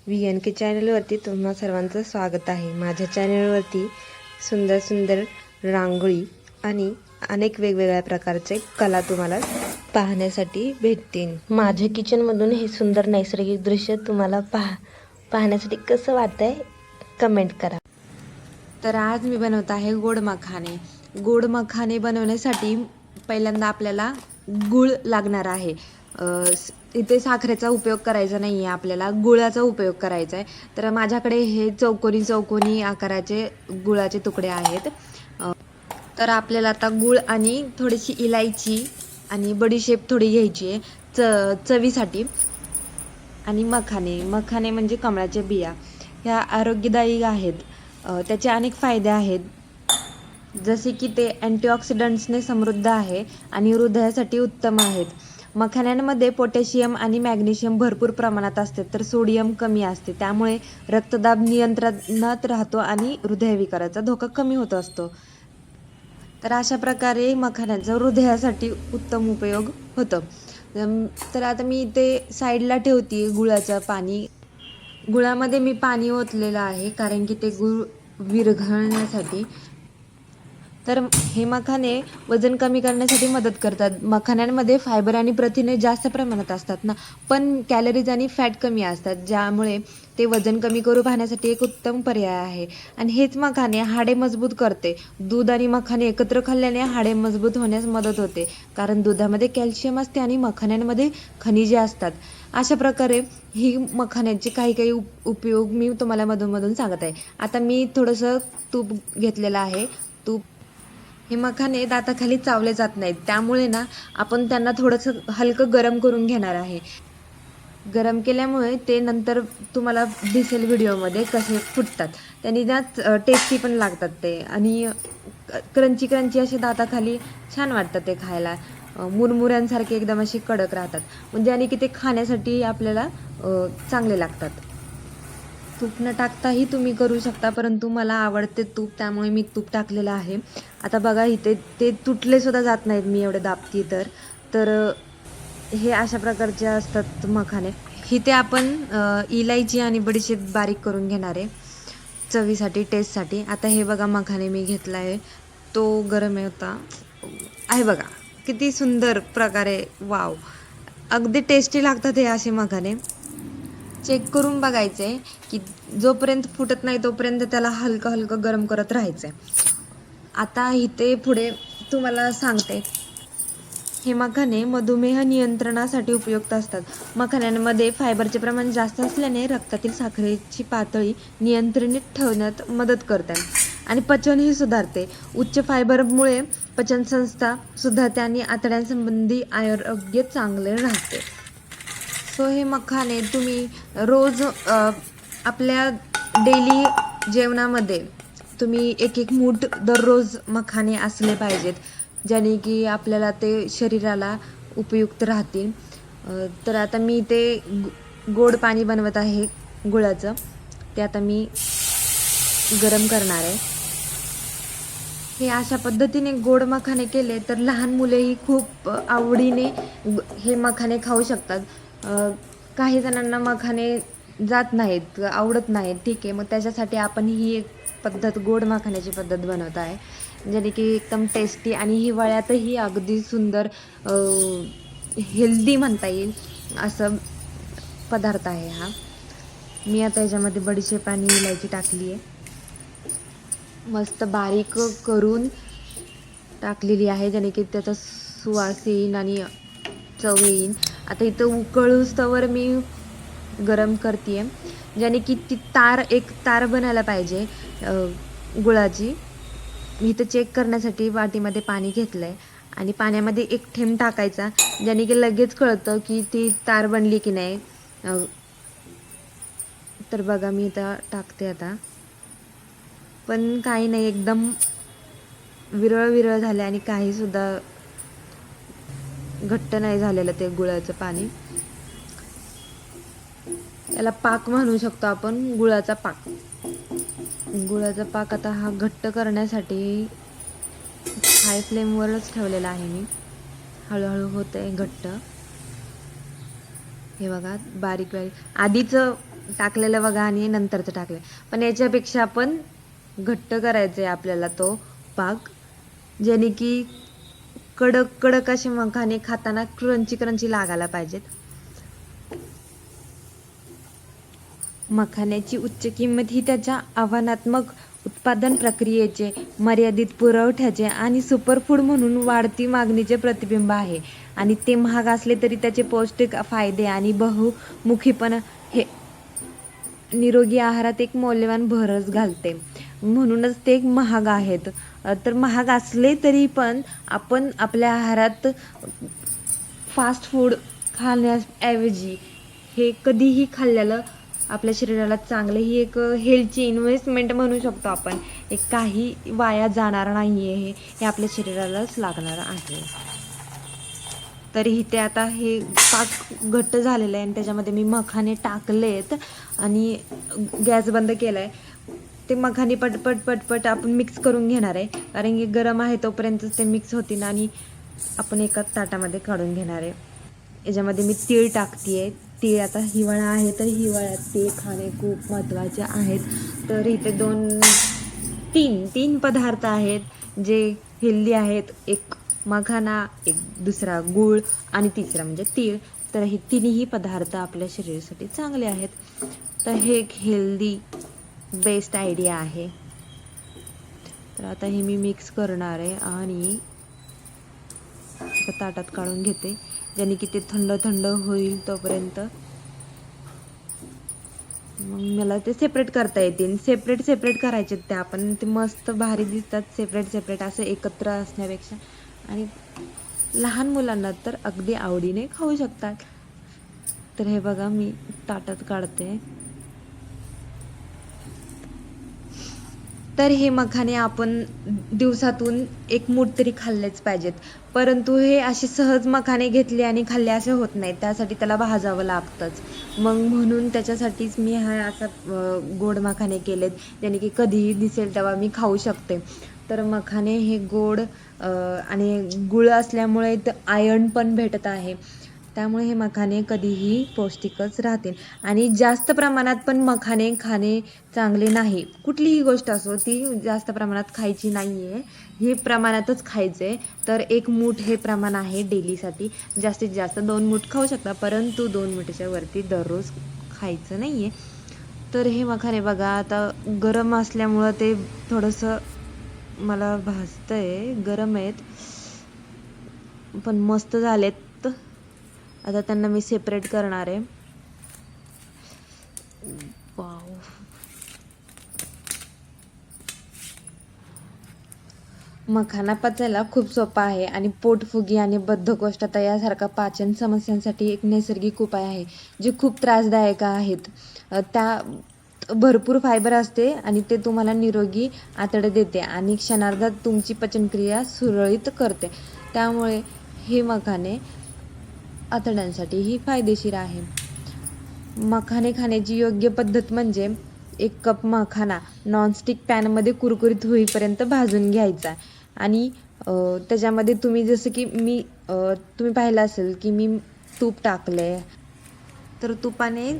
VNK चॅनलवरती तुम्हा सर्वांचं स्वागत आहे। माझ्या चॅनलवरती सुंदर सुंदर रांगोळी आणि अनेक वेगवेगळ्या प्रकारचे कला तुम्हाला पाहण्यासाठी भेटतील। माझ्या किचनमधून हे सुंदर नैसर्गिक दृश्य तुम्हाला पाहण्यासाठी कसं वाटतंय कमेंट करा। तर आज मी बनवत आहे गोड मखाने। गोड मखाने बनवण्यासाठी पहिल्यांदा आपल्याला गूळ लागणार आहे। इथे साखरेचा उपयोग करायचा नाही आहे, आपल्याला गुळाचा उपयोग करायचा आहे। तर माझ्याकडे हे चौकोनी चौकोनी आकाराचे गुळाचे तुकडे आहेत। तर आपल्याला आता गूळ आणि थोडीशी इलायची आणि बडीशेप थोडी घ्यायची आहे चवीसाठी। आणि मखाने मखाने म्हणजे कमळाच्या बिया, ह्या आरोग्यदायी आहेत। त्याचे अनेक फायदे आहेत, जसे की ते अँटीऑक्सिडंट्सने समृद्ध आहे आणि हृदयासाठी उत्तम आहेत। मखाण्यांमध्ये पोटॅशियम आणि मॅग्नेशियम भरपूर प्रमाणात असते, तर सोडियम कमी असते, त्यामुळे रक्तदाब नियंत्रणात राहतो आणि हृदयविकाराचा धोका कमी होत असतो। तर अशा प्रकारे मखाण्याचा हृदयासाठी उत्तम उपयोग होतो। तर आता मी ते साईडला ठेवते गुळाचं पाणी। गुळामध्ये मी पाणी ओतलेलं आहे, कारण की ते गुळ विरघळण्यासाठी। तर हे मखाने वजन कमी करण्यासाठी मदत करतात। मखाण्यांमध्ये फायबर आणि प्रथिने जास्त प्रमाणात असतात ना, पण कॅलरीज आणि फॅट कमी असतात, ज्यामुळे ते वजन कमी करू पाहण्यासाठी एक उत्तम पर्याय आहे। आणि हेच मखाने हाडे मजबूत करते। दूध आणि मखाने एकत्र खाल्ल्याने हाडे मजबूत होण्यास मदत होते, कारण दुधामध्ये कॅल्शियम असते आणि मखाण्यांमध्ये खनिजे असतात। अशा प्रकारे ही मखाण्याचे काही काही उपयोग मी तुम्हाला मधून सांगत आहे। आता मी थोडंसं तूप घेतलेलं आहे। तूप हे मखाने दाताखाली चावले जात नाहीत, त्यामुळे ना आपण त्यांना थोडंसं हलकं गरम करून घेणार आहे। गरम केल्यामुळे ते नंतर तुम्हाला दिसेल व्हिडिओमध्ये कसे फुटतात। त्यांनी ना टेस्टी पण लागतात ते, आणि क्रंची क्रंची असे दाताखाली छान वाटतात ते खायला। मुरमुऱ्यांसारखे एकदम असे कडक राहतात, म्हणजे आणि की ते खाण्यासाठी आपल्याला चांगले लागतात। तूप न टाकताही तुम्ही करू शकता, परंतु मला आवडते तूप, त्यामुळे मी तूप टाकलेलं आहे। आता बघा इथे ते तुटले सुद्धा जात नाहीत, मी एवढे दाबते तर हे अशा प्रकारचे असतात मखाने। इथे आपण इलायची आणि बडीशेप बारीक करून घेणार आहे चवीसाठी, टेस्टसाठी। आता हे बघा मखाने मी घेतला आहे, तो गरम होता आहे बघा, किती सुंदर प्रकारे, वाव, अगदी टेस्टी लागतात हे असे मखाने। चेक करून बघायचे की जोपर्यंत फुटत नाही तोपर्यंत त्याला हलकं हलकं गरम करत राहायचंय। आता इथे पुढे तुम्हाला सांगते, हे मखाने मधुमेह नियंत्रणासाठी उपयुक्त असतात। मखाण्यांमध्ये फायबरचे प्रमाण जास्त असल्याने रक्तातील साखरेची पातळी नियंत्रित ठेवण्यात मदत करते आणि पचनही सुधारते। उच्च फायबरमुळे पचनसंस्था सुधारते आणि आतड्यांसंबंधी आरोग्य चांगले राहते। सो हे मखाने तुम्ही रोज आपल्या डेली जेवणामध्ये तुम्ही एक एक मूठ दररोज मखाने असले पाहिजेत, ज्याने की आपल्याला ते शरीराला उपयुक्त राहतील। तर आता मी ते गोड पाणी बनवत आहे गुळाचं, ते आता मी गरम करणार आहे। हे अशा पद्धतीने गोड मखाने केले तर लहान मुलेही खूप आवडीने हे मखाने खाऊ शकतात। काही जणांना मखाने जात नाहीत, आवडत नाहीत, ठीक आहे, मग त्याच्यासाठी आपण ही एक पद्धत, गोड मखाण्याची पद्धत बनवत आहे, ज्याने की एकदम टेस्टी आणि हिवाळ्यातही अगदी सुंदर हेल्दी म्हणता येईल असं पदार्थ आहे हा। मी आता याच्यामध्ये बडीशेप आणि इलायची टाकली आहे, मस्त बारीक करून टाकलेली आहे, ज्याने की त्याचा सुवास येईल आणि चव येईल। आता इथं उकळूस्तवर मी गरम करते, ज्याने की ती एक तार बनायला पाहिजे गुळाची। मी इथं चेक करण्यासाठी वाटीमध्ये पाणी घेतलंय आणि पाण्यामध्ये एक थेंब टाकायचा, ज्याने की लगेच कळतं की ती तार बनली की नाही। तर बघा मी इथं टाकते आता, पण काही नाही, एकदम विरळ विरळ झाले आणि काही सुद्धा घट्ट नाही झालेलं ते गुळाचं पाणी। याला पाक म्हणू शकतो आपण, गुळाचा पाक। गुळाचा पाक आता हा घट्ट करण्यासाठी हाय फ्लेमवरच ठेवलेला आहे मी, हळूहळू होतंय घट्ट। हे बघा बारीक बारीक, आधीच टाकलेलं बघा आणि नंतरचं टाकलं, पण याच्यापेक्षा आपण घट्ट करायचं आहे आपल्याला तो पाक, जेणे की कडक कडक असे मखाने खाताना क्रंची क्रंची लागायला पाहिजेत. मखाण्याची उच्च किंमत ही त्याच्या आव्हानात्मक उत्पादन प्रक्रियेचे, मर्यादित पुरवठ्याचे आणि सुपरफूड म्हणून वाढती मागणीचे प्रतिबिंब आहे. आणि ते महाग असले तरी त्याचे पौष्टिक फायदे आणि बहुमुखीपणा हे निरोगी आहारात एक मौल्यवान भरच घालते. म्हणूनच ते महाग आहेत. तर महाग असले तरी पण आपण आपल्या आहारात फास्ट फूड खाण्याऐवजी हे कधीही खाल्लेलं आपल्या शरीराला चांगलं, ही एक हेल्थची इन्व्हेस्टमेंट म्हणू शकतो आपण. एक काही वाया जाणार नाही आहे, हे आपल्या शरीरालाच लागणार आहे. तर इथे आता हे पाक घट्ट झालेलं आहे आणि त्याच्यामध्ये मी मखाने टाकलेत आणि गॅस बंद केला आहे. ते मखाने पटपट पटपट आपण मिक्स करून घेणार आहे, कारण की गरम आहे तोपर्यंतच ते मिक्स होतील आणि आपण एका ताटामध्ये काढून घेणार आहे. याच्यामध्ये मी तीळ टाकते आहे. तीळ आता हिवाळा आहे तर हिवाळ्यात तीळ खाणे खूप महत्त्वाचे आहेत. तर इथे तीन पदार्थ आहेत जे हेल्दी आहेत. एक मखाना, एक दुसरा गूळ आणि तिसरा म्हणजे तीळ. तर हे तिन्ही पदार्थ आपल्या शरीरासाठी चांगले आहेत. तर हे एक हेल्दी बेस्ट आयडिया आहे. तर आता हे मी मिक्स करणार आहे आणि एका ताटात काढून घेते, ज्याने की ते थंड थंड होईल तोपर्यंत मग मला ते सेपरेट करता येतील. सेपरेट करायचे ते आपण, ते मस्त भारी दिसतात सेपरेट असं एकत्र असण्यापेक्षा. आणि लहान मुलांना तर अगदी आवडीने खाऊ शकतात. तर हे बघा मी ताटात काढते. तर हे मखाने आपण दिवसातून एक मूठ तरी खाल्लेच पाहिजेत. परंतु हे असे सहज मखाने घेतले आणि खाल्ले असे होत नाही, त्यासाठी त्याला भाजावं लागतंच. मग म्हणून त्याच्यासाठीच मी हा असा गोड मखाने केलेत, ज्याने की कधीही दिसेल तेव्हा मी खाऊ शकते. तर मखाने हे गोड आणि गुळ असल्यामुळे आयर्न पण भेटत आहे, त्यामुळे हे मखाने कधीही पौष्टिकच राहतील. आणि जास्त प्रमाणात पण मखाने खाणे चांगले नाही. कुठलीही गोष्ट असो ती जास्त प्रमाणात खायची नाही आहे, हे प्रमाणातच खायचं आहे. तर 1 मूठ हे प्रमाण आहे डेलीसाठी. जास्तीत जास्त 2 मूठ खाऊ शकता, परंतु 2 मूठच्या वरती दररोज खायचं नाही आहे. तर हे मखाने बघा आता गरम असल्यामुळं ते थोडंसं मला भाजतं आहे, गरम आहेत पण मस्त झालेत. आता त्यांना मी सेपरेट करणार आहे. वाव, मखाना पचायला खूप सोपा आहे आणि पोटफुगी आणि बद्धकोष्ठता यासारख्या पाचन समस्यांसाठी एक नैसर्गिक उपाय आहे, जे खूप त्रासदायक आहेत. त्या भरपूर फायबर असते आणि ते तुम्हाला निरोगी आतडे देते आणि क्षणार्धात तुमची पचनक्रिया सुरळीत करते. त्यामुळे हे मखाने आतड्यांसाठीही फायदेशीर आहे. मखाने खाण्याची योग्य पद्धत म्हणजे 1 कप मखाना नॉनस्टिक पॅनमध्ये कुरकुरीत होईपर्यंत भाजून घ्यायचा आणि त्याच्यामध्ये तुम्ही जसं की तुम्ही पाहिलं असेल की मी तूप टाकले, तर तुपाने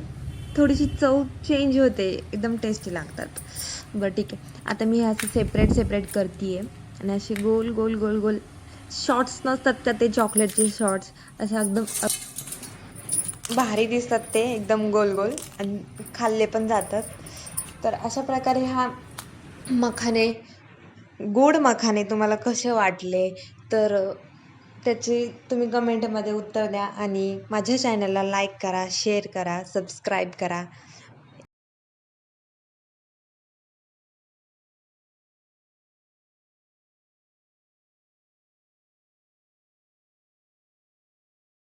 थोडीशी चव चेंज होते, एकदम टेस्टी लागतात. बरं ठीक आहे, आता मी असं सेपरेट करते आहे आणि असे गोल गोल गोल गोल शॉर्ट्स नसतात का ते चॉकलेटचे शॉर्ट्स, असं एकदम भारी दिसतात ते, एकदम गोल गोल आणि खाल्ले पण जातात. तर अशा प्रकारे हा मखाने, गोड मखाने तुम्हाला कसे वाटले, तर त्याचे तुम्ही कमेंटमध्ये उत्तर द्या आणि माझ्या चॅनलला लाईक करा, शेअर करा, सबस्क्राईब करा.